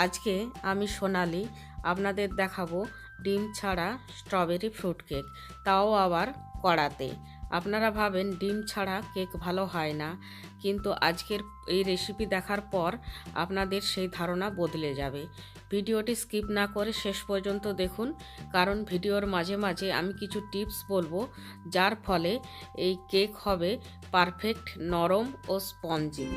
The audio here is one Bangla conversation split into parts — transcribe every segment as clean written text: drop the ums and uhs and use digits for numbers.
আজকে আমি সোনালি আপনাদের দেখাবো ডিম ছাড়া স্ট্রবেরি ফ্রুট কেক, তাও আবার কড়াতে। আপনারা ভাবেন ডিম ছাড়া কেক ভালো হয় না, কিন্তু আজকের এই রেসিপি দেখার পর আপনাদের সেই ধারণা বদলে যাবে। ভিডিওটি স্কিপ না করে শেষ পর্যন্ত দেখুন, কারণ ভিডিওর মাঝে মাঝে আমি কিছু টিপস বলবো, যার ফলে এই কেক হবে পারফেক্ট নরম ও স্পঞ্জি।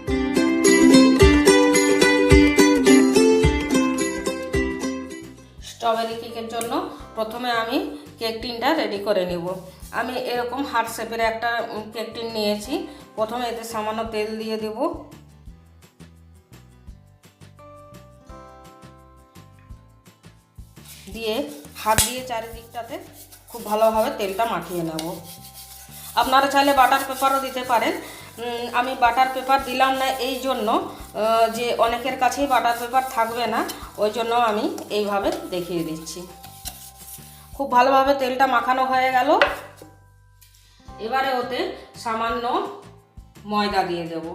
স্ট্রবেরি কেকের জন্য প্রথমে আমি কেক টিনটা রেডি করে নিব। আমি এরকম হার্ট শেপের একটা কেক টিন নিয়েছি। প্রথমে এতে সামান্য তেল দিয়ে দেব। দিয়ে হাত দিয়ে চারিদিকটাতে খুব ভালোভাবে তেলটা মাখিয়ে নেব। আপনারা চাইলে বাটার পেপারও দিতে পারেন। আমি বাটার পেপার দিলাম না এই জন্য যে অনেকের কাছেই বাটার পেপার থাকবে না, ওই জন্য আমি এইভাবে দেখিয়ে দিচ্ছি। খুব ভালোভাবে তেলটা মাখানো হয়ে গেল। এবারে ওতে সামান্য ময়দা দিয়ে দেব।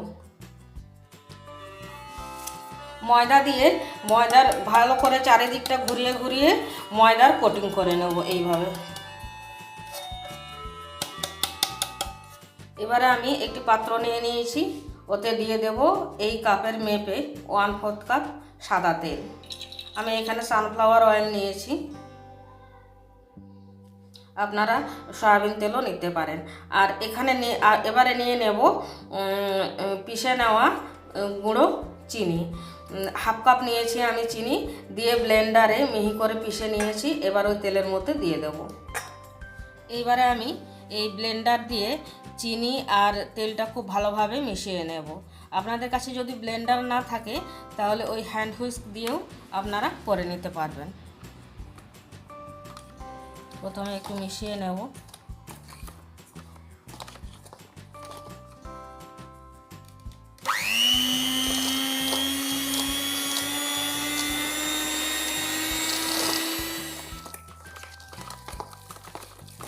ময়দা দিয়ে ময়দার ভালো করে চারিদিকটা ঘুরিয়ে ঘুরিয়ে ময়দার কোটিং করে নেব এইভাবে। এবারে আমি একটি পাত্র নিয়ে নিয়েছি, ওতে দিয়ে দেব এই কাপের মেপে 1/4 কাপ সাদা তেল। আমি এখানে সানফ্লাওয়ার অয়েল নিয়েছি, আপনারা সয়াবিন তেলও নিতে পারেন। আর এখানে এবারে নিয়ে নেব পিষে নেওয়া গুঁড়ো চিনি। 1/2 কাপ নিয়েছি আমি চিনি, দিয়ে ব্লেন্ডারে মিহি করে পিষে নিয়েছি। এবার ওই তেলের মধ্যে দিয়ে দেব। এইবারে আমি এই ব্লেন্ডার দিয়ে চিনি আর তেলটা খুব ভালোভাবে মিশিয়ে নেব। আপনাদের কাছে যদি ব্লেন্ডার না থাকে তাহলে ওই হ্যান্ড হুইস্ক দিয়েও আপনারা করে নিতে পারবেন। প্রথমে একটু মিশিয়ে নেব।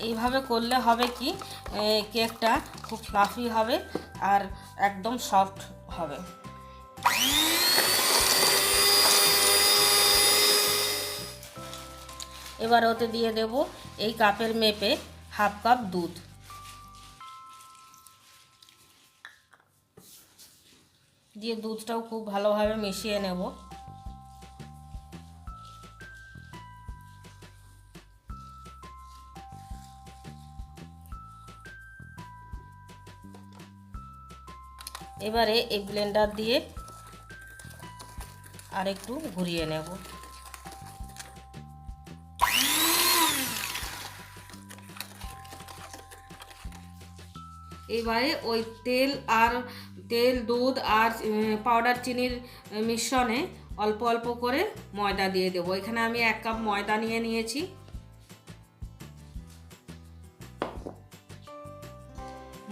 এইভাবে করলে হবে কি, কেকটা খুব ফ্লাফি হবে আর একদম সফট হবে। এবার ওতে দিয়ে দেব এই কাপের মেপে 1/2 কাপ দুধ। দিয়ে দুধটাও খুব ভালোভাবে মিশিয়ে নেব। এবারে এই ব্লেন্ডার দিয়ে আর একটু ঘুরিয়ে নেব। এবারে ওই তেল দুধ আর পাউডার চিনির মিশ্রণে অল্প অল্প করে ময়দা দিয়ে দেবো। এখানে আমি 1 কাপ ময়দা নিয়ে নিয়েছি।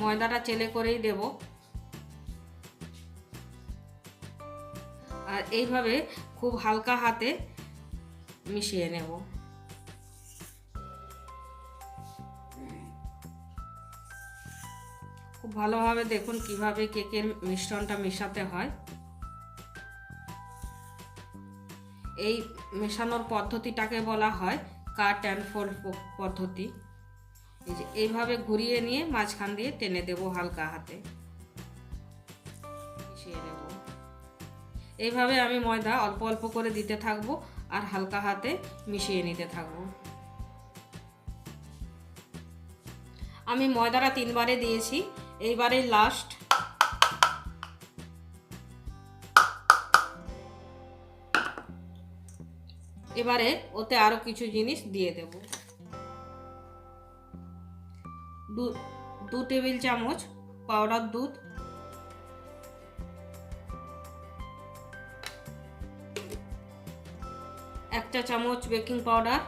ময়দাটা চেলে করেই দেব। আর এইভাবে খুব হালকা হাতে মিশিয়ে নেব। খুব ভালোভাবে দেখুন কিভাবে কেকের মিশ্রণটা মেশাতে হয়। এই মেশানোর পদ্ধতিটাকে বলা হয় কাট অ্যান্ড ফোল্ড পদ্ধতি। এই যে এইভাবে ঘুরিয়ে নিয়ে মাঝখান দিয়ে টেনে দেব হালকা হাতে, মিশিয়ে নেব। এইভাবে আমি ময়দা অল্প অল্প করে দিতে থাকবো আর হালকা হাতে মিশিয়ে নিতে থাকবো। আমি ময়দাটা 3 বারে দিয়েছি, এইবারে লাস্ট। এবারে ওতে আরো কিছু জিনিস দিয়ে দেব। 2 টেবিল চামচ পাউডার দুধ, 1 চা চামচ বেকিং পাউডার,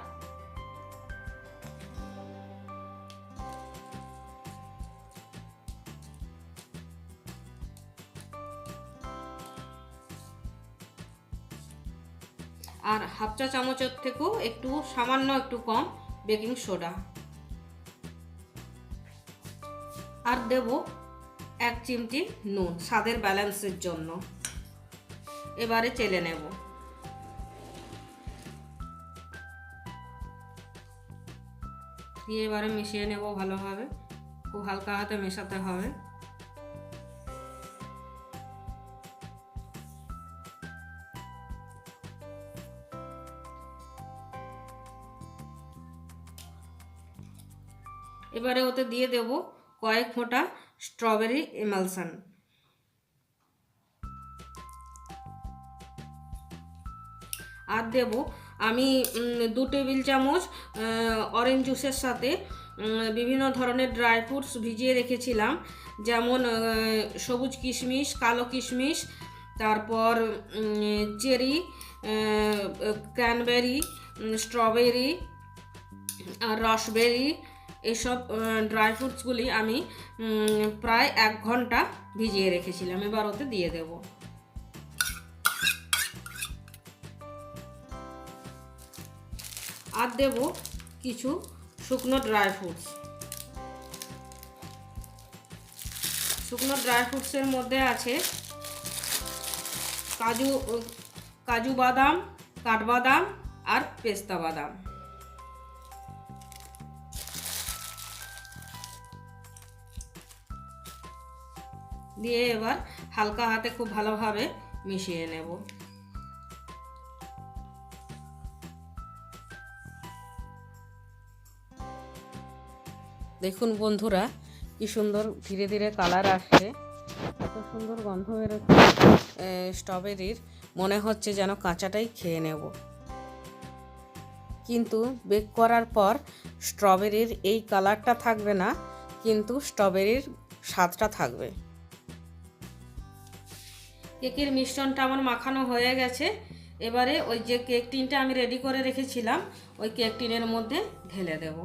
আর 1/2 চা চামচের থেকেও একটু সামান্য একটু কম বেকিং সোডা, আর দেব 1 চিমটি নুন স্বাদের ব্যালেন্সের জন্য। এবারে চেলে নেব। দিয়ে এবারে মিশিয়ে নেব ভালোভাবে, খুব হালকা হাতে মেশাতে হবে। এবারে ওতে দিয়ে দেব কয়েক ফোঁটা স্ট্রবেরি এমালশন। আর দেব আমি 2 টেবিল চামচ অরেঞ্জ জুসের সাথে বিভিন্ন ধরনের ড্রাই ফ্রুটস ভিজিয়ে রেখেছিলাম, যেমন সবুজ কিশমিশ, কালো কিশমিশ, তারপর চেরি, ক্র্যানবেরি, স্ট্রবেরি আর রসবেরি। এইসব ড্রাই ফ্রুটসগুলি আমি প্রায় 1 ঘন্টা ভিজিয়ে রেখেছিলাম। এবার ওতে দিয়ে দেব। আর দেব কিছু শুকনো ড্রাই ফ্রুটস। শুকনো ড্রাই ফ্রুটসের মধ্যে আছে কাজু বাদাম, কাঠবাদাম আর পেস্তা বাদাম। দিয়ে এবার হালকা হাতে খুব ভালোভাবে মিশিয়ে নেব। দেখুন বন্ধুরা, কি সুন্দর ধীরে ধীরে কালার আসছে, এত সুন্দর গন্ধ বেরোচ্ছে স্ট্রবেরির, মনে হচ্ছে যেন কাঁচাটাই খেয়ে নেব। কিন্তু বেক করার পর স্ট্রবেরির এই কালারটা থাকবে না, কিন্তু স্ট্রবেরির স্বাদটা থাকবে। কেকের মিশ্রণটা আমার মাখানো হয়ে গেছে। এবারে ওই যে কেক টিনটা আমি রেডি করে রেখেছিলাম, ওই কেক টিনের মধ্যে ঢেলে দেব।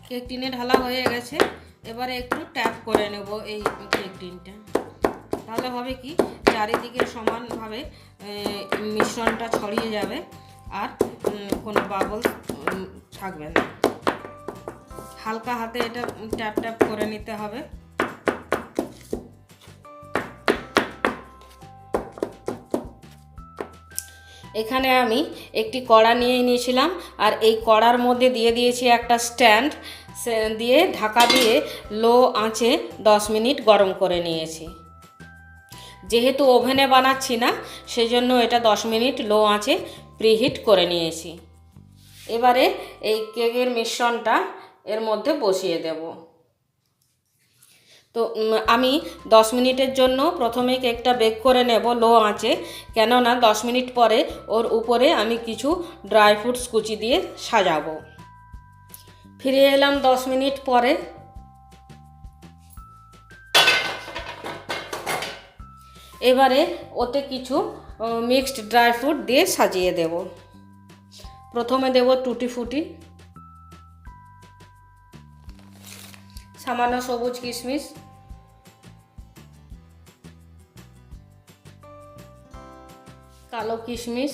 কেক টিনে ঢালা হয়ে গেছে। এবারে একটু ট্যাপ করে নেব এই কেক টিনটা, তাহলে হবে কি চারিদিকে সমানভাবে মিশ্রণটা ছড়িয়ে যাবে আর কোনো বাবল থাকবে না। হালকা হাতে এটা ট্যাপ ট্যাপ করে নিতে হবে। এখানে আমি একটি কড়া নিয়ে নিয়েছিলাম, আর এই কড়ার মধ্যে দিয়ে দিয়েছি একটা স্ট্যান্ড, দিয়ে ঢাকা দিয়ে লো আঁচে 10 মিনিট গরম করে নিয়েছি। যেহেতু ওভেনে বানাচ্ছি না, সেজন্য এটা 10 মিনিট লো আঁচে প্রিহিট করে নিয়েছি। এবারে এই কেকের মিশ্রণটা এর মধ্যে বসিয়ে দেব। তো আমি 10 মিনিটের জন্য প্রথমে কেকটা বেক করে নেব লো আঁচে, কেননা 10 মিনিট পরে ওর উপরে আমি কিছু ড্রাই ফ্রুটস কুচি দিয়ে সাজাবো। ফিরে এলাম 10 মিনিট পরে। এবারে ওতে কিছু মিক্সড ড্রাই ফ্রুট দিয়ে সাজিয়ে দেব। প্রথমে দেব টুটি ফুটি, সামান্য সবুজ কিশমিশ, কালো কিশমিশ,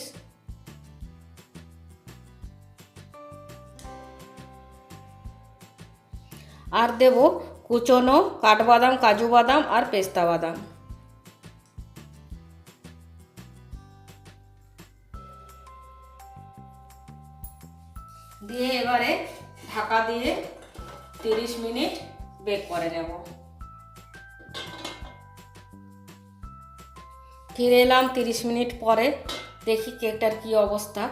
আর দেব কুচনো কাঠবাদাম, কাজু বাদাম আর পেস্তা বাদাম। দিয়ে এবারে ঢাকা দিয়ে 30 মিনিট বেক করে নেব। ফিরে এলাম 30 মিনিট পরে, দেখি কেকটার কি অবস্থা।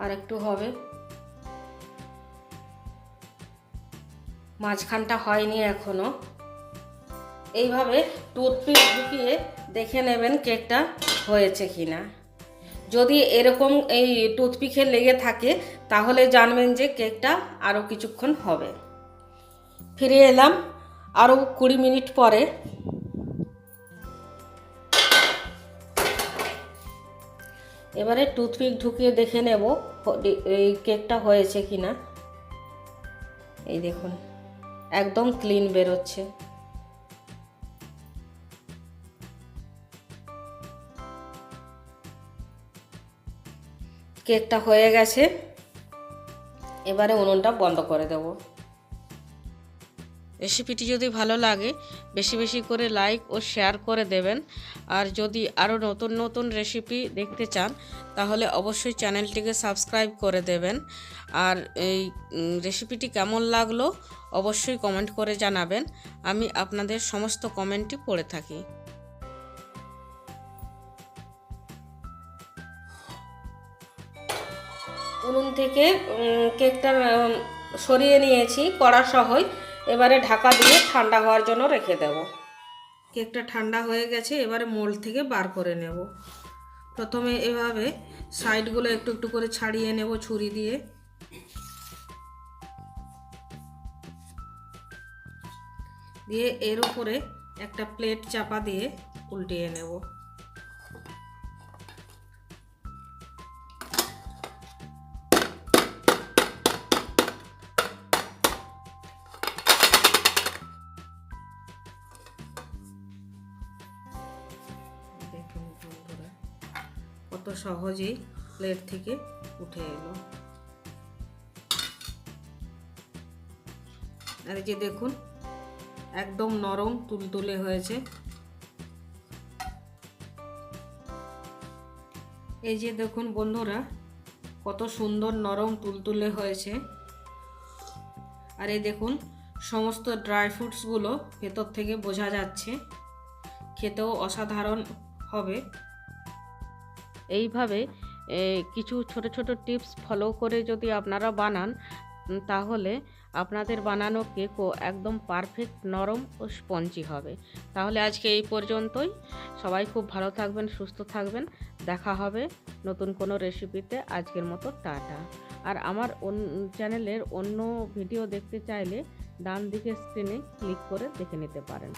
আর একটু হবে, মাঝখানটা হয়নি এখনো। এইভাবে টুথপিক ঢুকিয়ে দেখে নেবেন কেকটা হয়েছে কিনা। যদি এরকম এই টুথপিকে লেগে থাকে তাহলে জানবেন যে কেকটা আরও কিছুক্ষণ হবে। ফিরে এলাম আরও 20 মিনিট পরে। এবারে টুথপিক ঢুকিয়ে দেখে নেব এই কেকটা হয়েছে কিনা। এই দেখুন একদম ক্লিন বেরোচ্ছে। কেকটা হয়ে গেছে, এবারে উনুনটা বন্ধ করে দেব। রেসিপিটি যদি ভালো লাগে বেশি বেশি করে লাইক ও শেয়ার করে দেবেন। আর যদি আরও নতুন নতুন রেসিপি দেখতে চান তাহলে অবশ্যই চ্যানেলটিকে সাবস্ক্রাইব করে দেবেন। আর এই রেসিপিটি কেমন লাগলো অবশ্যই কমেন্ট করে জানাবেন, আমি আপনাদের সমস্ত কমেন্টই পড়ে থাকি। উনুন থেকে কেকটা সরিয়ে নিয়েছি কড়া সহই, এবারে ঢাকা দিয়ে ঠান্ডা হওয়ার জন্য রেখে দেব। কেকটা ঠান্ডা হয়ে গেছে, এবারে মোল্ড থেকে বার করে নেব। প্রথমে এভাবে সাইডগুলো একটু একটু করে ছাড়িয়ে নেব ছুরি দিয়ে। দিয়ে এর উপরে একটা প্লেট চাপা দিয়ে উল্টিয়ে নেব। দেখুন বন্ধুরা কত সহজেই প্লেট থেকে উঠে এলো। আর এই যে দেখুন একদম নরম তুলতুলে হয়েছে। এই যে দেখুন বন্ধুরা কত সুন্দর নরম তুলতুলে হয়েছে। আর এই দেখুন সমস্ত ড্রাই ফ্রুটসগুলো ভেতর থেকে বোঝা যাচ্ছে, খেতেও অসাধারণ হবে। এইভাবে কিছু ছোট ছোট টিপস ফলো করে যদি আপনারা বানান তাহলে আপনাদের বানানো কেকও একদম পারফেক্ট নরম ও স্পঞ্জি হবে। তাহলে আজকে এই পর্যন্তই। সবাই খুব ভালো থাকবেন, সুস্থ থাকবেন। দেখা হবে নতুন কোনো রেসিপিতে। আজকের মতো টাটা। আর আমার চ্যানেলের অন্য ভিডিও দেখতে চাইলে ডান দিকে স্ক্রিনে ক্লিক করে দেখে নিতে পারেন।